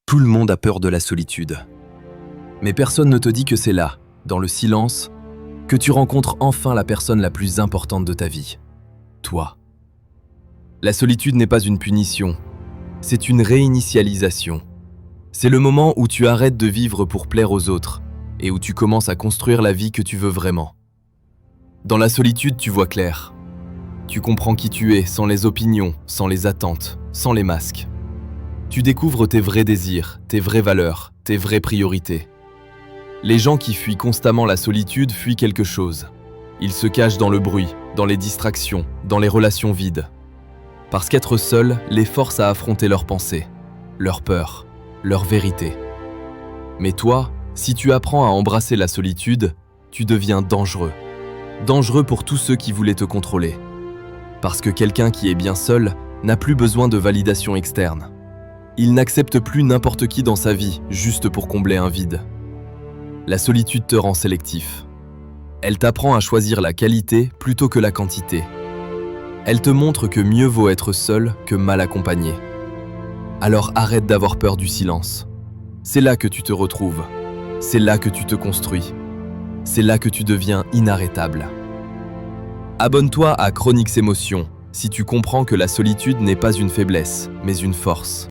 Tout le monde a peur de la solitude. Mais personne ne te dit que c'est là, dans le silence, que tu rencontres enfin la personne la plus importante de ta vie. Toi. La solitude n'est pas une punition, c'est une réinitialisation. C'est le moment où tu arrêtes de vivre pour plaire aux autres et où tu commences à construire la vie que tu veux vraiment. Dans la solitude, tu vois clair. Tu comprends qui tu es sans les opinions, sans les attentes, sans les masques. Tu découvres tes vrais désirs, tes vraies valeurs, tes vraies priorités. Les gens qui fuient constamment la solitude fuient quelque chose. Ils se cachent dans le bruit, dans les distractions, dans les relations vides. Parce qu'être seul les force à affronter leurs pensées, leurs peurs, leurs vérités. Mais toi, si tu apprends à embrasser la solitude, tu deviens dangereux. Dangereux pour tous ceux qui voulaient te contrôler. Parce que quelqu'un qui est bien seul n'a plus besoin de validation externe. Il n'accepte plus n'importe qui dans sa vie, juste pour combler un vide. La solitude te rend sélectif. Elle t'apprend à choisir la qualité plutôt que la quantité. Elle te montre que mieux vaut être seul que mal accompagné. Alors arrête d'avoir peur du silence. C'est là que tu te retrouves. C'est là que tu te construis. C'est là que tu deviens inarrêtable. Abonne-toi à Chronix Émotions si tu comprends que la solitude n'est pas une faiblesse, mais une force.